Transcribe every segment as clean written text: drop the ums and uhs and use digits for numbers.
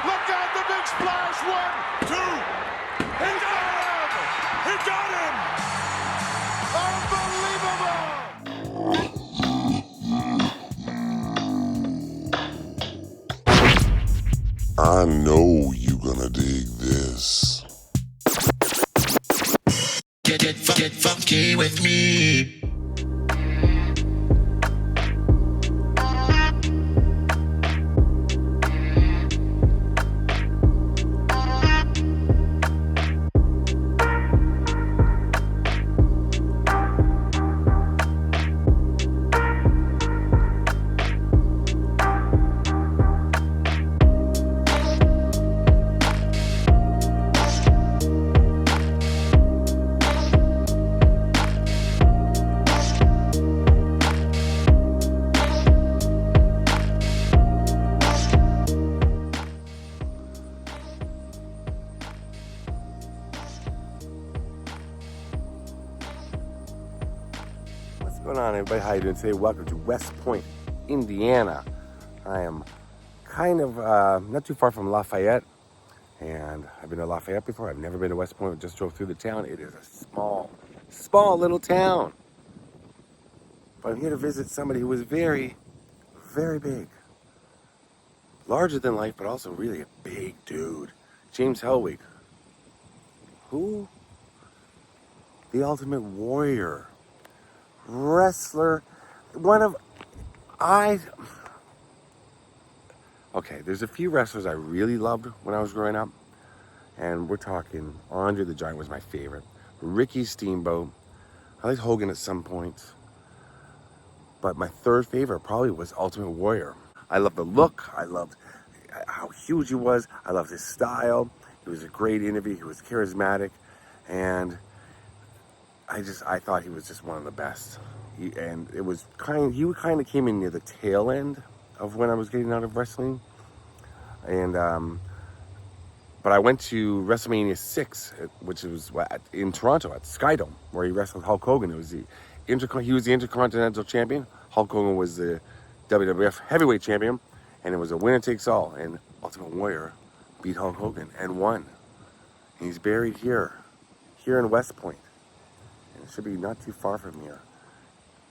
Look out, the big splash. 1, 2. He got him. He got him. Unbelievable. I know you gonna dig this. Get funky with me. What's going on, everybody? How you doing today? Welcome to West Point, Indiana. I am kind of not too far from Lafayette, and I've been to Lafayette before. I've never been to West Point. Just drove through the town. It is a small little town. But I'm here to visit somebody who was very, very big. Larger than life, but also really a big dude. James Hellwig. Who? The Ultimate Warrior. Wrestler. Okay, there's a few wrestlers I really loved when I was growing up. And we're talking, Andre the Giant was my favorite. Ricky Steamboat. I liked Hogan at some points. But my third favorite probably was Ultimate Warrior. I loved the look. I loved how huge he was. I loved his style. He was a great interview. He was charismatic. And I thought he was just one of the best. He kind of came in near the tail end of when I was getting out of wrestling. And, but I went to WrestleMania 6, which was in Toronto at Skydome, where he wrestled Hulk Hogan. He was the Intercontinental Champion. Hulk Hogan was the WWF Heavyweight Champion, and it was a winner takes all. And Ultimate Warrior beat Hulk Hogan and won. And he's buried here in West Point. And it should be not too far from here.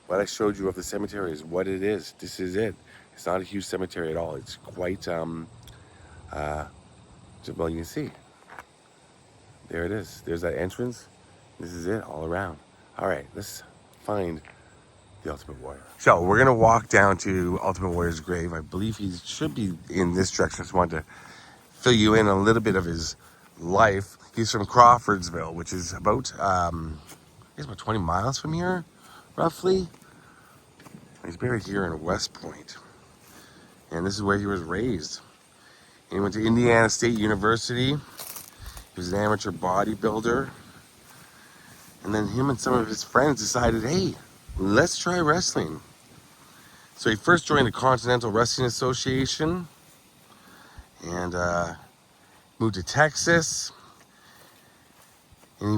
What I showed you of the cemetery is what it is. This is it. It's not a huge cemetery at all. It's quite, well, you can see. There it is. There's that entrance. This is it all around. All right, let's find the Ultimate Warrior. So we're gonna walk down to Ultimate Warrior's grave. I believe he should be in this direction. I just wanted to fill you in a little bit of his life. He's from Crawfordsville, which is about, it's about 20 miles from here, roughly. He's buried here in West Point. And this is where he was raised. And he went to Indiana State University. He was an amateur bodybuilder. And then him and some of his friends decided, hey, let's try wrestling. So he first joined the Continental Wrestling Association and moved to Texas. And he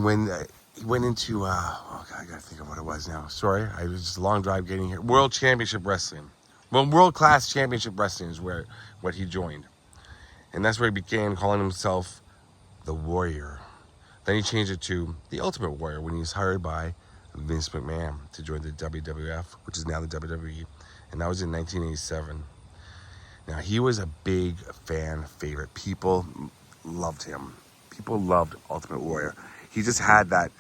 went into, oh God, I gotta think of what it was now. Sorry, it was just a long drive getting here. World Championship Wrestling. Well, World Class Championship Wrestling is what he joined. And that's where he began calling himself the Warrior. Then he changed it to the Ultimate Warrior when he was hired by Vince McMahon to join the WWF, which is now the WWE. And that was in 1987. Now, he was a big fan favorite. People loved him. People loved Ultimate Warrior. He just had that,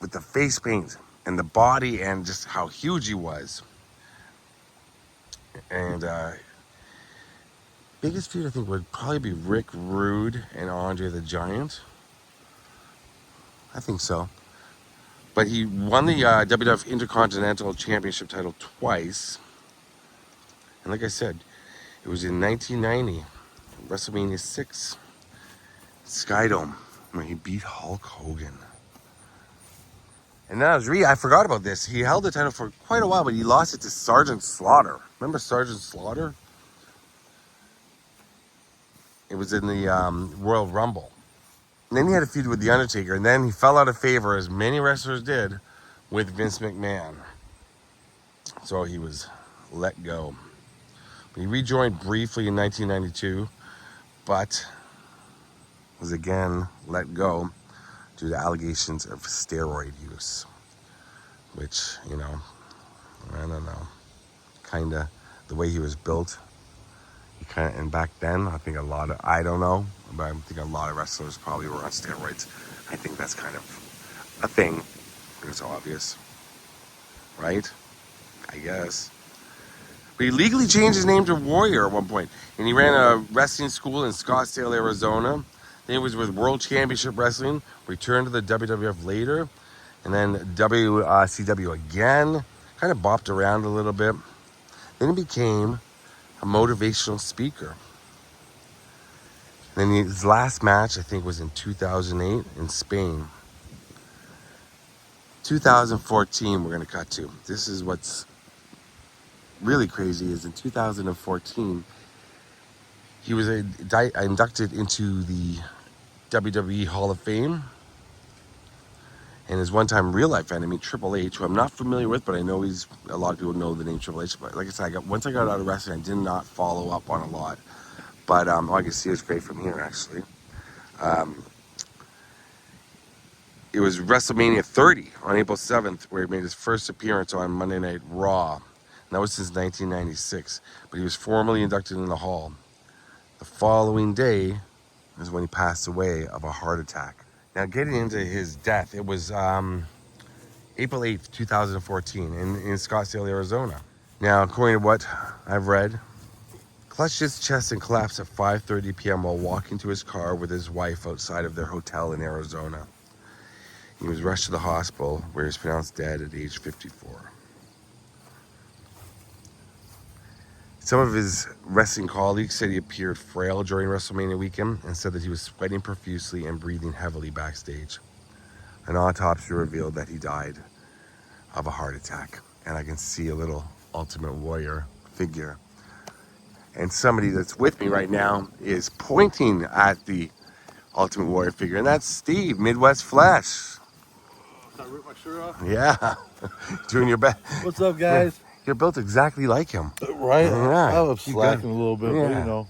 with the face paint and the body and just how huge he was. And biggest feud, I think, would probably be Rick Rude and Andre the Giant. I think so. But he won the WWF Intercontinental Championship title twice. And like I said, it was in 1990, WrestleMania 6, Skydome, when he beat Hulk Hogan. And then I forgot about this. He held the title for quite a while, but he lost it to Sergeant Slaughter. Remember Sergeant Slaughter? It was in the Royal Rumble. And then he had a feud with The Undertaker, and then he fell out of favor, as many wrestlers did, with Vince McMahon. So he was let go. He rejoined briefly in 1992 but was again let go due to allegations of steroid use, which, you know, I don't know, kind of the way he was built. He kind of, and back then, I think I don't know, but I think a lot of wrestlers probably were on steroids. I think that's kind of a thing. I think it's obvious, right? I guess. But he legally changed his name to Warrior at one point, and he ran a wrestling school in Scottsdale, Arizona. Then he was with World Championship Wrestling, returned to the WWF later, and then WCW again. Kind of bopped around a little bit. Then he became a motivational speaker. Then his last match, I think, was in 2008 in Spain. 2014, we're going to cut to. This is what's really crazy, is in 2014, he was inducted into the WWE Hall of Fame. And his one-time real-life enemy, Triple H, who I'm not familiar with, but I know a lot of people know the name Triple H. But like I said, once I got out of wrestling, I did not follow up on a lot. But all I can see is great from here, actually. It was WrestleMania 30 on April 7th, where he made his first appearance on Monday Night Raw. And that was since 1996. But he was formally inducted in the Hall. The following day is when he passed away of a heart attack. Now, getting into his death, it was April 8th, 2014 in Scottsdale, Arizona. Now, according to what I've read, clutched his chest and collapsed at 5:30 p.m. while walking to his car with his wife outside of their hotel in Arizona. He was rushed to the hospital where he was pronounced dead at age 54. Some of his wrestling colleagues said he appeared frail during WrestleMania weekend and said that he was sweating profusely and breathing heavily backstage. An autopsy revealed that he died of a heart attack. And I can see a little Ultimate Warrior figure. And somebody that's with me right now is pointing at the Ultimate Warrior figure, and that's Steve, Midwest Flesh. Can I rip my shirt off? Yeah, doing your best. What's up, guys? You're built exactly like him. Right? Yeah. I was slacking a little bit, but you know.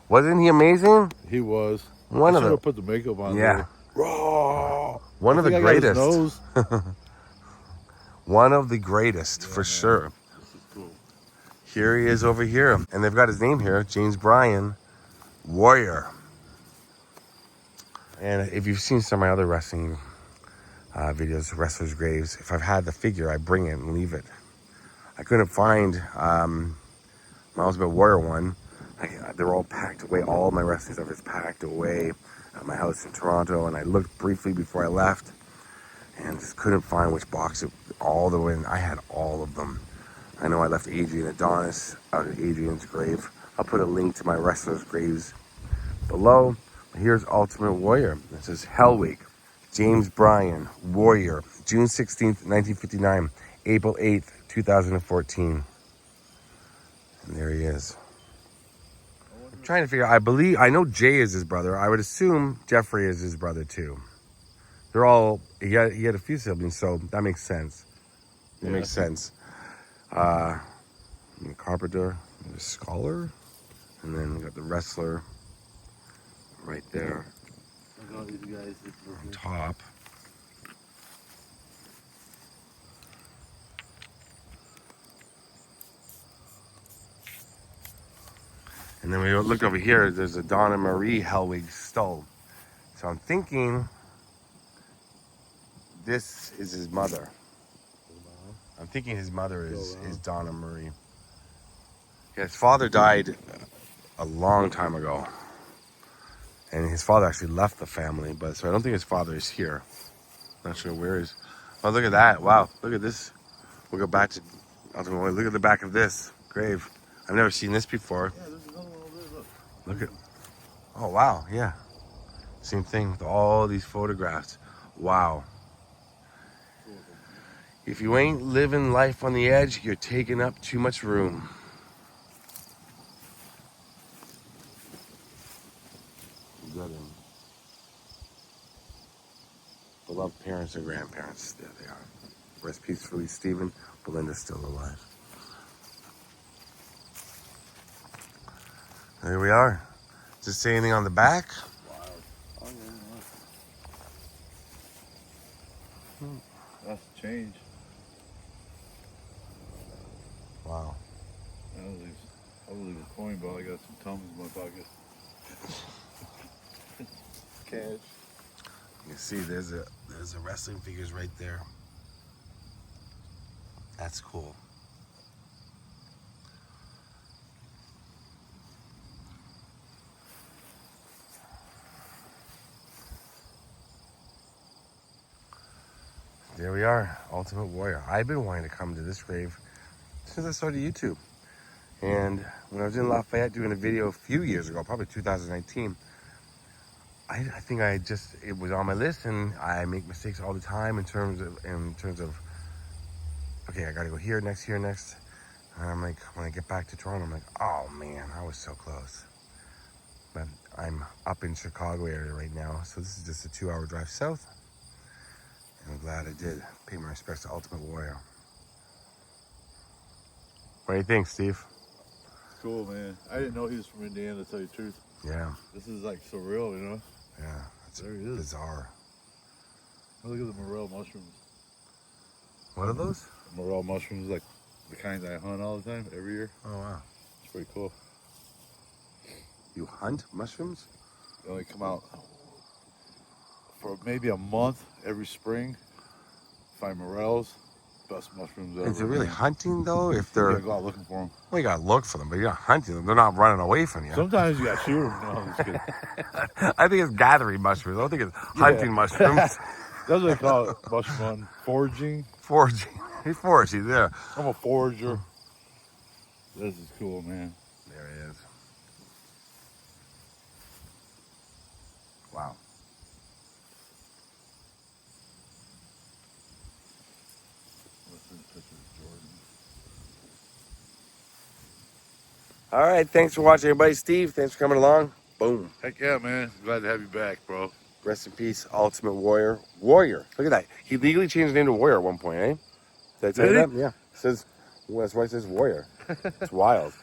Wasn't he amazing? He was. I should have put the makeup on. Yeah. Raw. One of the greatest. Nose. One of the greatest, for sure. This is cool. Here he is over here. And they've got his name here, James Brian Warrior. And if you've seen some of my other wrestling videos, Wrestlers' Graves, if I've had the figure, I bring it and leave it. I couldn't find my Ultimate Warrior one. They were all packed away. All my wrestling stuff is packed away at my house in Toronto. And I looked briefly before I left and just couldn't find which box it all the way in. I had all of them. I know I left Adrian Adonis out at Adrian's grave. I'll put a link to my Wrestlers' Graves below. Here's Ultimate Warrior. It says Hellwig, James Brian Warrior, June 16th, 1959, April 8th, 2014. And there he is. I'm trying to figure out, I know Jay is his brother. I would assume Jeffrey is his brother too. They're all, he had a few siblings, so that makes sense. It makes sense. Carpenter, the scholar, and then we got the wrestler right there on top. And then we look over here, there's a Donna Marie Hellwig skull. So I'm thinking this is his mother. I'm thinking his mother is Donna Marie. Yeah, his father died a long time ago. And his father actually left the family, so I don't think his father is here. Not sure where he's. Oh, look at that. Wow, look at this. We'll go back to, look at the back of this grave. I've never seen this before. Yeah, there's another one over there, Look at, oh wow, yeah. Same thing with all these photographs. Wow. If you ain't living life on the edge, you're taking up too much room. Beloved parents and grandparents, there they are. Rest peacefully, Stephen. Belinda's still alive. There we are. Does it say anything on the back? Wow. Oh, yeah, that's the change. Wow. I will leave a coin, but I got some Tums in my pocket. Cash. You can see there's a wrestling figures right there. That's cool. There we are, Ultimate Warrior. I've been wanting to come to this grave since I started YouTube. And when I was in Lafayette doing a video a few years ago, probably 2019, I think it was on my list, and I make mistakes all the time in terms of, okay, I gotta go here next. And I'm like, when I get back to Toronto, I'm like, oh man, I was so close. But I'm up in Chicago area right now, so this is just a 2-hour drive south. And I'm glad I did pay my respects to Ultimate Warrior. What do you think, Steve? Cool, man. I didn't know he was from Indiana, to tell you the truth. Yeah. This is like surreal, you know? Yeah, it's There he is. bizarre. Oh, look at the morel mushrooms. What are those? Morel mushrooms, like the kinds I hunt all the time, every year. Oh, wow. It's pretty cool. You hunt mushrooms? They only come out for maybe a month every spring. Find morels, best mushrooms ever. Is it really hunting, though? If You they're... gotta go out looking for them. Well, you gotta look for them, but you're not hunting them. They're not running away from you. Sometimes you gotta shoot them. No, I'm just kidding. I think it's gathering mushrooms. I don't think it's hunting mushrooms. That's what they call it, mushroom hunting. Foraging. Foraging. He's foraging, yeah. I'm a forager. This is cool, man. There he is. Wow. All right, thanks for watching, everybody. Steve, thanks for coming along. Boom. Heck yeah, man. Glad to have you back, bro. Rest in peace, Ultimate Warrior. Warrior. Look at that. He legally changed his name to Warrior at one point, eh? Did I tell you Did that? Yeah. It says, well, that's why it says Warrior. It's wild.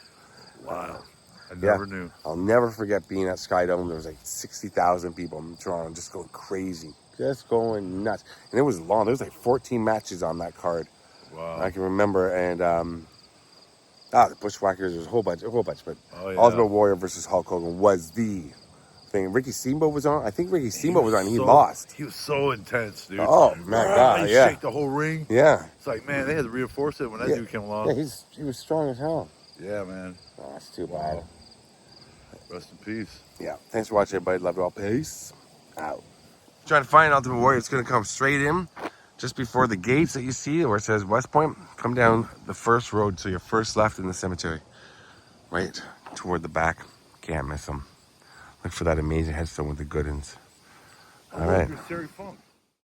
Wow. I never knew. I'll never forget being at Skydome. There was like 60,000 people in Toronto just going crazy. Just going nuts. And it was long. There was like 14 matches on that card. Wow. I can remember. And, the Bushwhackers, there's a whole bunch. But Oh, yeah. Ultimate Warrior versus Hulk Hogan was the thing. Ricky Steamboat was on. I think Ricky Steamboat was on. He lost. He was so intense, dude. Oh, my God, He yeah. shake the whole ring. Yeah. It's like, man, they had to reinforce it when that dude came along. Yeah, he was strong as hell. Yeah, man. Oh, that's too bad. Rest in peace. Yeah. Thanks for watching, everybody. Love you all. Peace out. Trying to find Ultimate Warrior. It's going to come straight in just before the gates that you see where it says West Point. Come down the first road, so you're first left in the cemetery. Right toward the back. Can't miss them. Look for that amazing headstone with the good ones. All right. Terry Funk.